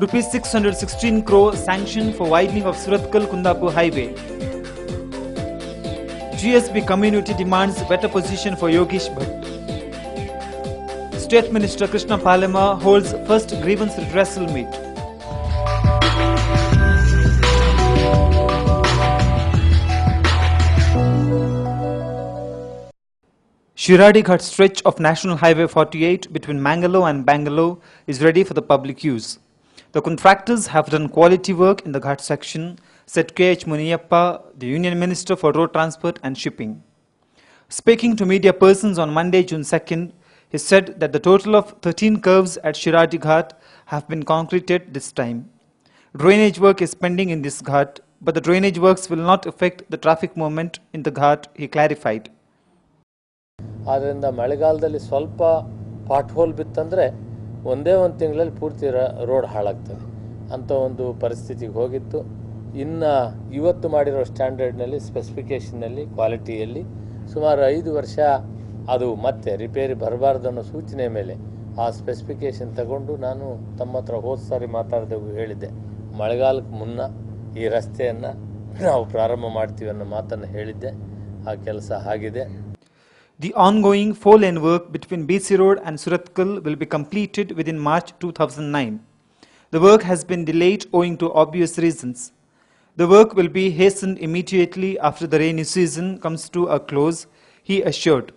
Rupees 616 crore sanctioned for widening of Surathkal-Kundapur highway. GSB community demands better position for Yogesh Bhatt. State Minister Krishna Palema holds first grievance redressal meet. Shiradi Ghat stretch of National Highway 48 between Mangalore and Bangalore is ready for the public use. The contractors have done quality work in the Ghat section, said K.H. Muniyappa, the Union Minister for Road Transport and Shipping. Speaking to media persons on Monday, June 2nd, he said that the total of 13 curves at Shiradi Ghat have been concreted this time. Drainage work is pending in this Ghat, but the drainage works will not affect the traffic movement in the Ghat, he clarified. ಆದ್ದರಿಂದ ಮಳೆಗಾಲದಲ್ಲಿ ಸ್ವಲ್ಪ pot hole ಬಿತ್ತಂದ್ರೆ ಒಂದೇ ಒಂದು ತಿಂಗಳಲ್ಲಿ ಪೂರ್ತಿ road ಹಾಳಾಗ್ತದೆ ಅಂತ ಒಂದು ಪರಿಸ್ಥಿತಿಗೆ ಹೋಗಿತ್ತು. ಇನ್ನು ಇವತ್ತು ಮಾಡಿರೋ ಸ್ಟ್ಯಾಂಡರ್ಡ್ನಲ್ಲಿ ಸ್ಪೆಸಿಫಿಕೇಷನ್ನಲ್ಲಿ ಕ್ವಾಲಿಟಿಯಲ್ಲಿ ಸುಮಾರು 5 ವರ್ಷ ಅದು ಮತ್ತೆ ರಿಪೇರಿ ಬರಬಾರ್ದು ಅನ್ನೋ ಸೂಚನೆ ಮೇಲೆ ಆ ಸ್ಪೆಸಿಫಿಕೇಷನ್ ತಗೊಂಡು ನಾನು ತಮ್ಮ ಹತ್ರ ಹೋದ ಸಾರಿ ಮಾತಾಡಿದಾಗ ಹೇಳಿದ್ದೆ, ಮಳೆಗಾಲಕ್ಕೆ ಮುನ್ನ ಈ ರಸ್ತೆಯನ್ನು ನಾವು ಪ್ರಾರಂಭ ಮಾಡ್ತೀವಿ ಅನ್ನೋ ಮಾತನ್ನು ಹೇಳಿದ್ದೆ. ಆ ಕೆಲಸ ಆಗಿದೆ. The ongoing 4-lane work between BC Road and Surathkal will be completed within March 2009. The work has been delayed owing to obvious reasons. The work will be hastened immediately after the rainy season comes to a close, he assured.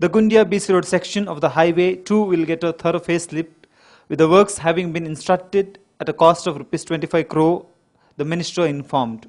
The Gundia-BC Road section of the highway too will get a thorough facelift, with the works having been instructed at a cost of Rs 25 crore, the minister informed.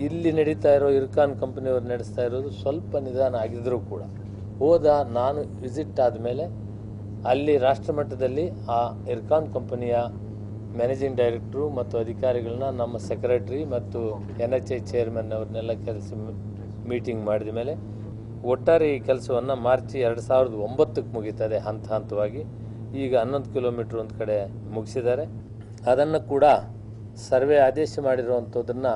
ಇಲ್ಲಿ ನಡೀತಾ ಇರೋ ಇರ್ಕಾನ್ ಕಂಪನಿಯವರು ನಡೆಸ್ತಾ ಇರೋದು ಸ್ವಲ್ಪ ನಿಧಾನ ಆಗಿದ್ದರೂ ಕೂಡ ನಾನು ವಿಸಿಟ್ ಆದಮೇಲೆ ಅಲ್ಲಿ ರಾಷ್ಟ್ರಮಟ್ಟದಲ್ಲಿ ಆ ಇರ್ಕಾನ್ ಕಂಪನಿಯ ಮ್ಯಾನೇಜಿಂಗ್ ಡೈರೆಕ್ಟ್ರು ಮತ್ತು ಅಧಿಕಾರಿಗಳನ್ನ ನಮ್ಮ ಸೆಕ್ರೆಟರಿ ಮತ್ತು NHI ಚೇರ್ಮನ್ ಅವ್ರನ್ನೆಲ್ಲ ಮೀಟಿಂಗ್ ಮಾಡಿದ ಮೇಲೆ ಒಟ್ಟಾರೆ ಈ ಕೆಲಸವನ್ನು ಮಾರ್ಚ್ 2009ಕ್ಕೆ ಮುಗೀತದೆ ಹಂತವಾಗಿ. ಈಗ 11 ಕಿಲೋಮೀಟ್ರ್ ಒಂದು ಕಡೆ ಮುಗಿಸಿದ್ದಾರೆ. ಅದನ್ನು ಕೂಡ ಸರ್ವೆ ಆದೇಶ ಮಾಡಿರುವಂಥದ್ದನ್ನು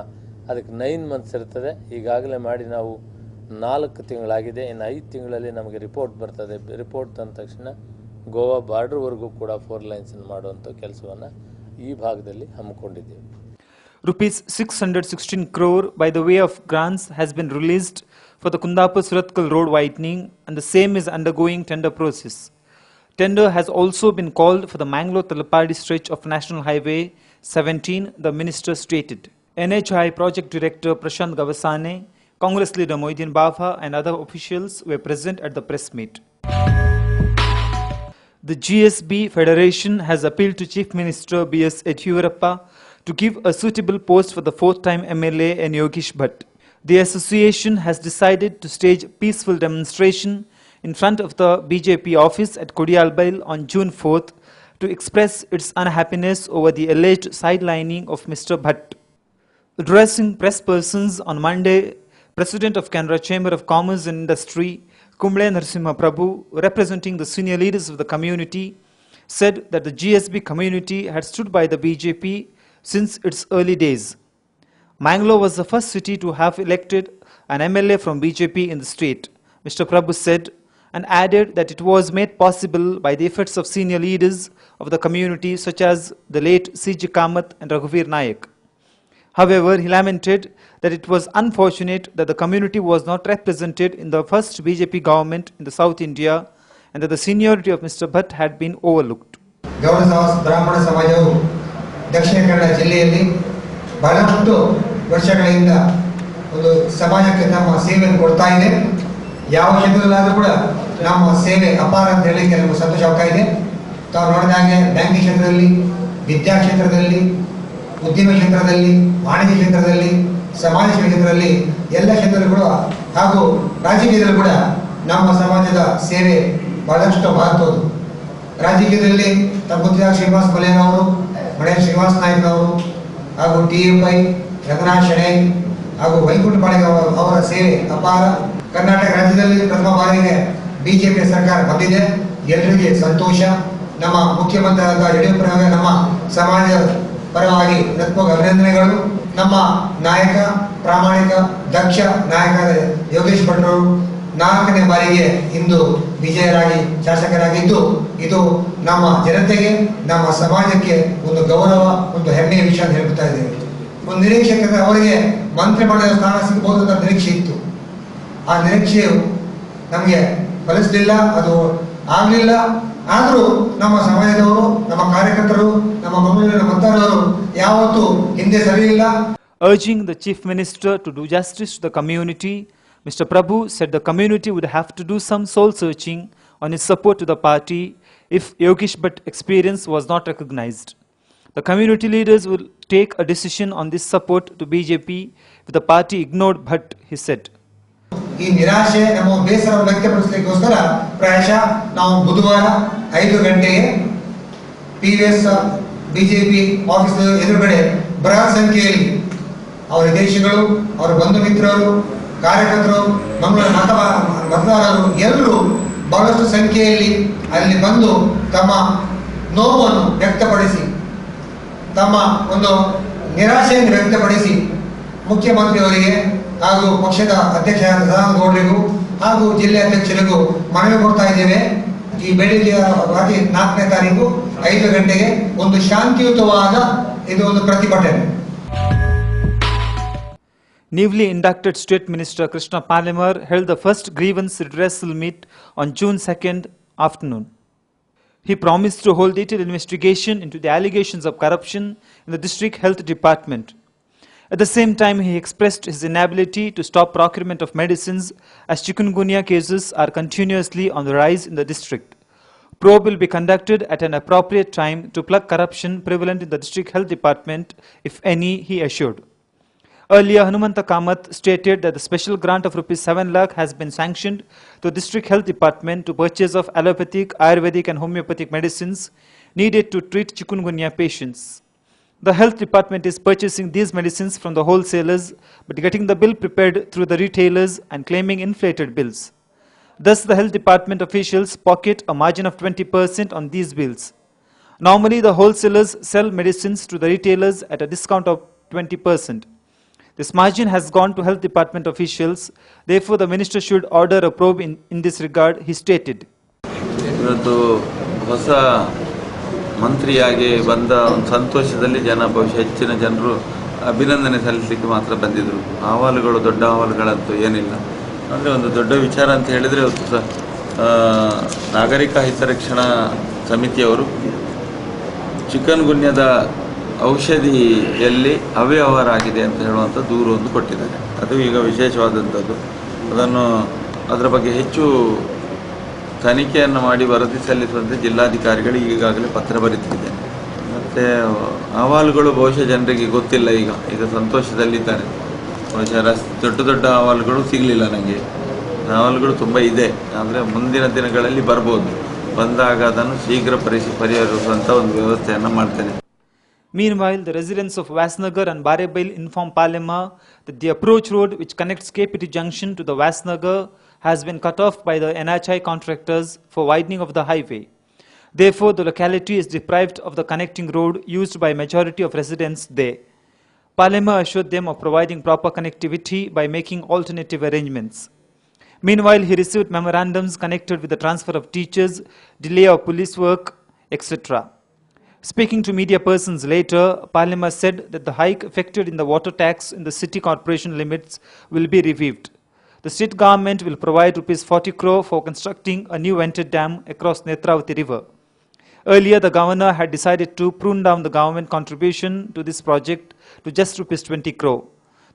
ಅದಕ್ಕೆ 9 ಮಂತ್ಸ್ ಇರ್ತದೆ. ಈಗಾಗಲೇ ಮಾಡಿ ನಾವು 4 ತಿಂಗಳಾಗಿದೆ. ಇನ್ನು 5 ತಿಂಗಳಲ್ಲಿ ನಮಗೆ ರಿಪೋರ್ಟ್ ಬರ್ತದೆ. ರಿಪೋರ್ಟ್ ತಂದ ತಕ್ಷಣ ಗೋವಾ ಬಾರ್ಡರ್ವರೆಗೂ ಕೂಡ 4 ಲೈನ್ಸ್ ಮಾಡುವಂಥ ಕೆಲಸವನ್ನು ಈ ಭಾಗದಲ್ಲಿ ಹಮ್ಮಿಕೊಂಡಿದ್ದೇವೆ. Rupees 616 crore by the way of grants has been released for the Kundapur-Surathkal road widening, and the same is undergoing tender process. Tender has also been called for the Mangalore-Talapadi stretch of National Highway 17, the minister stated. NHI Project Director Prashant Gavasane, Congress leader Moideen Bava and other officials were present at the press meet. The GSB Federation has appealed to Chief Minister B.S. Yediyurappa to give a suitable post for the 4th-time MLA and Yogesh Bhatt. The association has decided to stage a peaceful demonstration in front of the BJP office at Kodiyalbail on June 4th to express its unhappiness over the alleged sidelining of Mr. Bhatt. Addressing press persons on Monday, President of Canara Chamber of Commerce and Industry, Kumble Narasimha Prabhu, representing the senior leaders of the community, said that the GSB community had stood by the BJP since its early days. Mangalore was the first city to have elected an MLA from BJP in the state, Mr. Prabhu said, and added that it was made possible by the efforts of senior leaders of the community such as the late C.J. Kamath and Raghuveer Nayak. However, he lamented that it was unfortunate that the community was not represented in the first BJP government in the South India and that the seniority of Mr. Bhatt had been overlooked. ಬ್ರಾಹ್ಮಣ ಸಮಾಜವು ದಕ್ಷಿಣ ಕನ್ನಡ ಜಿಲ್ಲೆಯಲ್ಲಿ ಬಹಳಷ್ಟು ವರ್ಷಗಳಿಂದ ಒಂದು ಸಮಾಜಕ್ಕೆ ನಮ್ಮ ಸೇವೆಯನ್ನು ಕೊಡ್ತಾ ಇದೆ. ಯಾವ ಕ್ಷೇತ್ರದಲ್ಲಾದರೂ ಕೂಡ ನಮ್ಮ ಸೇವೆ ಅಪಾರ ಅಂತ ಹೇಳಲಿಕ್ಕೆ ನಮಗೆ ಸಂತೋಷ ಆಗ್ತಾ ಇದೆ. ತಾವು ನೋಡಿದ ಹಾಗೆ ಬ್ಯಾಂಕಿಂಗ್ ಕ್ಷೇತ್ರದಲ್ಲಿ, ವಿದ್ಯಾ ಕ್ಷೇತ್ರದಲ್ಲಿ, ಉದ್ಯಮ ಕ್ಷೇತ್ರದಲ್ಲಿ, ವಾಣಿಜ್ಯ ಕ್ಷೇತ್ರದಲ್ಲಿ, ಸಮಾಜ ಕ್ಷೇತ್ರದಲ್ಲಿ, ಎಲ್ಲ ಕ್ಷೇತ್ರದಲ್ಲೂ ಕೂಡ ಹಾಗೂ ರಾಜಕೀಯದಲ್ಲೂ ಕೂಡ ನಮ್ಮ ಸಮಾಜದ ಸೇವೆ ಬಹಳಷ್ಟು ಮಹತ್ವದ್ದು. ರಾಜಕೀಯದಲ್ಲಿ ತಮ್ಮ ಗೊತ್ತಿದ್ದ ಶ್ರೀನಿವಾಸ್ ಕೊಲೆಯವರು, ಮಣೇಶ್ ಶ್ರೀನಿವಾಸ್ ನಾಯ್ಕನವರು ಹಾಗೂ TFI ರಂಗನಾಥ್ ಶೆಣೈ ಹಾಗೂ ವೈಕುಂಠ ಪಾಳೆಗ ಅವರ ಸೇವೆ ಅಪಾರ. ಕರ್ನಾಟಕ ರಾಜ್ಯದಲ್ಲಿ ಪ್ರಥಮ ಬಾರಿಗೆ ಬಿಜೆಪಿ ಸರ್ಕಾರ ಬಂದಿದೆ, ಎಲ್ಲರಿಗೆ ಸಂತೋಷ. ನಮ್ಮ ಮುಖ್ಯಮಂತ್ರಿಯಾದ ಯಡಿಯೂರಪ್ಪನವರ ನಮ್ಮ ಸಮಾಜ ಪರವಾಗಿ ಹೃತ್ಪೂರ್ವಕ ಅಭಿನಂದನೆಗಳು. ನಮ್ಮ ನಾಯಕ, ಪ್ರಾಮಾಣಿಕ, ದಕ್ಷ ನಾಯಕರಾದ ಯೋಗೇಶ್ ಭಟ್ರು 4ನೇ ಬಾರಿಗೆ ಇಂದು ವಿಜಯರಾಗಿ ಶಾಸಕರಾಗಿದ್ದು ಇದು ನಮ್ಮ ಜನತೆಗೆ, ನಮ್ಮ ಸಮಾಜಕ್ಕೆ ಒಂದು ಗೌರವ, ಒಂದು ಹೆಮ್ಮೆಯ ವಿಷಯ ಅಂತ ಹೇಳ್ತಾ ಇದ್ದೇವೆ. ಒಂದು ನಿರೀಕ್ಷೆ, ಅವರಿಗೆ ಮಂತ್ರಿಮಂಡಲದ ಸ್ಥಾನ ಸಿಗಬಹುದು ಅಂತ ನಿರೀಕ್ಷೆ ಇತ್ತು. ಆ ನಿರೀಕ್ಷೆಯು ನಮಗೆ ಫಲಿಸಲಿಲ್ಲ, ಅದು ಆಗಲಿಲ್ಲ. ಆದರೂ ನಮ್ಮ ಸಮಾಜದವರು, ನಮ್ಮ ಕಾರ್ಯಕರ್ತರು, ನಮ್ಮ ಮಂಗಳೂರಿನ ಮತದಾರರು ಯಾವತ್ತೂ ಹಿಂದೆ ಸರಿಯಿಲ್ಲ. Urging the Chief Minister to do justice to the community, Mr. Prabhu said the community would have to do some soul searching on its support to the party if Yogesh Bhatt's experience was not recognized. The community leaders will take a decision on this support to BJP if the party ignored Bhatt, he said. ಈ ನಿರಾಶೆ, ನಮ್ಮ ಬೇಸರವನ್ನು ವ್ಯಕ್ತಪಡಿಸಲಿಕ್ಕೋಸ್ಕರ ಪ್ರಾಯಶಃ ನಾವು ಬುಧವಾರ 5 ಗಂಟೆಗೆ PVS BJP office ಎದುರುಗಡೆ ಬೃಹತ್ ಸಂಖ್ಯೆಯಲ್ಲಿ ಅವರ ದೇಶಗಳು, ಅವರ ಬಂಧು ಮಿತ್ರರು, ಕಾರ್ಯಕರ್ತರು, ಮಂಗಳೂರಿನ ಮತದಾರರು ಎಲ್ಲರೂ ಬಹಳಷ್ಟು ಸಂಖ್ಯೆಯಲ್ಲಿ ಅಲ್ಲಿ ಬಂದು ತಮ್ಮ ನೋವನ್ನು ವ್ಯಕ್ತಪಡಿಸಿ, ತಮ್ಮ ಒಂದು ನಿರಾಶೆಯನ್ನು ವ್ಯಕ್ತಪಡಿಸಿ ಮುಖ್ಯಮಂತ್ರಿಯವರಿಗೆ ಹಾಗೂ ಪಕ್ಷದ ಅಧ್ಯಕ್ಷ ಸದಾನಂದ ಗೌಡರಿಗೂ ಹಾಗೂ ಜಿಲ್ಲೆ ಅಧ್ಯಕ್ಷರಿಗೂ ಮನವಿ ಕೊಡ್ತಾ ಇದ್ದೇವೆ. ಈ ಬೆಳಿಗ್ಗೆ 4ನೇ ತಾರೀಕು 5 ಗಂಟೆಗೆ ಒಂದು ಶಾಂತಿಯುತವಾದ ಇದು ಒಂದು ಪ್ರತಿಭಟನೆ. Newly inducted State Minister Krishna Palimar held the first grievance redressal meet on June 2nd afternoon. He promised to hold detailed investigation into the allegations of corruption in the district health department. At the same time, he expressed his inability to stop procurement of medicines as chikungunya cases are continuously on the rise in the district. Probe will be conducted at an appropriate time to plug corruption prevalent in the district health department, if any, he assured. Earlier, Hanumanta Kamath stated that the special grant of Rs 7 lakh has been sanctioned to the district health department to purchase of allopathic, Ayurvedic and homeopathic medicines needed to treat chikungunya patients. The health department is purchasing these medicines from the wholesalers but getting the bill prepared through the retailers and claiming inflated bills. Thus, the health department officials pocket a margin of 20% on these bills. Normally, the wholesalers sell medicines to the retailers at a discount of 20%. This margin has gone to health department officials. Therefore, the minister should order a probe in this regard, he stated. ಇವತ್ತು ಹೊಸ ಮಂತ್ರಿಯಾಗಿ ಬಂದ ಒಂದು ಸಂತೋಷದಲ್ಲಿ ಬಹುಶಃ ಹೆಚ್ಚಿನ ಜನರು ಅಭಿನಂದನೆ ಸಲ್ಲಿಸಲಿಕ್ಕೆ ಮಾತ್ರ ಬಂದಿದ್ದರು. ಅಹವಾಲುಗಳು ದೊಡ್ಡ ಅಹವಾಲುಗಳಂತೂ ಏನಿಲ್ಲ. ಅಂದರೆ ಒಂದು ದೊಡ್ಡ ವಿಚಾರ ಅಂತ ಹೇಳಿದರೆ ಇವತ್ತು ನಾಗರಿಕ ಹಿತರಕ್ಷಣಾ ಸಮಿತಿಯವರು ಚಿಕನ್ಗುನ್ಯದ ಔಷಧಿಯಲ್ಲಿ ಅವ್ಯವಹಾರ ಆಗಿದೆ ಅಂತ ಹೇಳುವಂಥ ದೂರೊಂದು ಕೊಟ್ಟಿದ್ದಾರೆ. ಅದು ಈಗ ವಿಶೇಷವಾದಂಥದ್ದು. ಅದರ ಬಗ್ಗೆ ಹೆಚ್ಚು ತನಿಖೆಯನ್ನು ಮಾಡಿ ವರದಿ ಸಲ್ಲಿಸುವಂತೆ ಜಿಲ್ಲಾಧಿಕಾರಿಗಳಿಗೆ ಈಗಾಗಲೇ ಪತ್ರ ಬರೆದಿದ್ದೇನೆ. ಮತ್ತು ಅಹವಾಲುಗಳು ಬಹುಶಃ ಜನರಿಗೆ ಗೊತ್ತಿಲ್ಲ. ಈಗ ಸಂತೋಷದಲ್ಲಿದ್ದಾರೆ. ಬಹುಶಃ ದೊಡ್ಡ ದೊಡ್ಡ ಅಹವಾಲುಗಳು ಸಿಗಲಿಲ್ಲ ನನಗೆ. ಅಹವಾಲುಗಳು ತುಂಬ ಇದೆ. ಅಂದರೆ ಮುಂದಿನ ದಿನಗಳಲ್ಲಿ ಬರ್ಬೋದು. ಬಂದಾಗ ಅದನ್ನು ಶೀಘ್ರ ಪರಿಹರಿಸುವಂಥ ಒಂದು ವ್ಯವಸ್ಥೆಯನ್ನು ಮಾಡ್ತೇನೆ. Meanwhile, the residents of Vasnagar and Barebail informed Palimar that the approach road which connects KPT Junction to the Vasnagar has been cut off by the NHI contractors for widening of the highway. Therefore, the locality is deprived of the connecting road used by majority of residents there. Palimar assured them of providing proper connectivity by making alternative arrangements. Meanwhile, he received memorandums connected with the transfer of teachers, delay of police work, etc. Speaking to media persons later, Palimar said that the hike effected in the water tax in the city corporation limits will be reviewed. The state government will provide Rs 40 crore for constructing a new vented dam across Netravati river. Earlier, the governor had decided to prune down the government contribution to this project to just Rs 20 crore.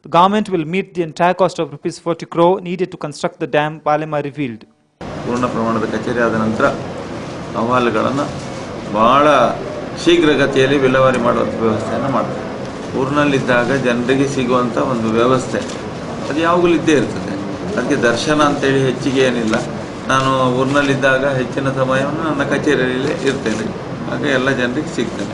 The government will meet the entire cost of Rs 40 crore needed to construct the dam, Palimar revealed. ಪೂರ್ಣ ಪ್ರಮಾಣದ ಕಚೇರಿ ಆದ ನಂತರ ಅಹವಾಲುಗಳನ್ನು ಬಹಳ ಶೀಘ್ರಗತಿಯಲ್ಲಿ ವಿಲೇವಾರಿ ಮಾಡುವಂಥ ವ್ಯವಸ್ಥೆಯನ್ನು ಮಾಡ್ತಾರೆ. ಊರಿನಲ್ಲಿದ್ದಾಗ ಜನರಿಗೆ ಸಿಗುವಂಥ ಒಂದು ವ್ಯವಸ್ಥೆ ಅದು ಯಾವಾಗಲೂ ಇದ್ದೇ ಇರ್ತದೆ. ಅದಕ್ಕೆ ದರ್ಶನ ಅಂತೇಳಿ ಹೆಚ್ಚಿಗೆ ಏನಿಲ್ಲ. ನಾನು ಊರಿನಲ್ಲಿದ್ದಾಗ ಹೆಚ್ಚಿನ ಸಮಯವನ್ನು ನನ್ನ ಕಚೇರಿಯಲ್ಲೇ ಇರ್ತೇನೆ. ಆಗ ಎಲ್ಲ ಜನರಿಗೆ ಸಿಗ್ತೇನೆ.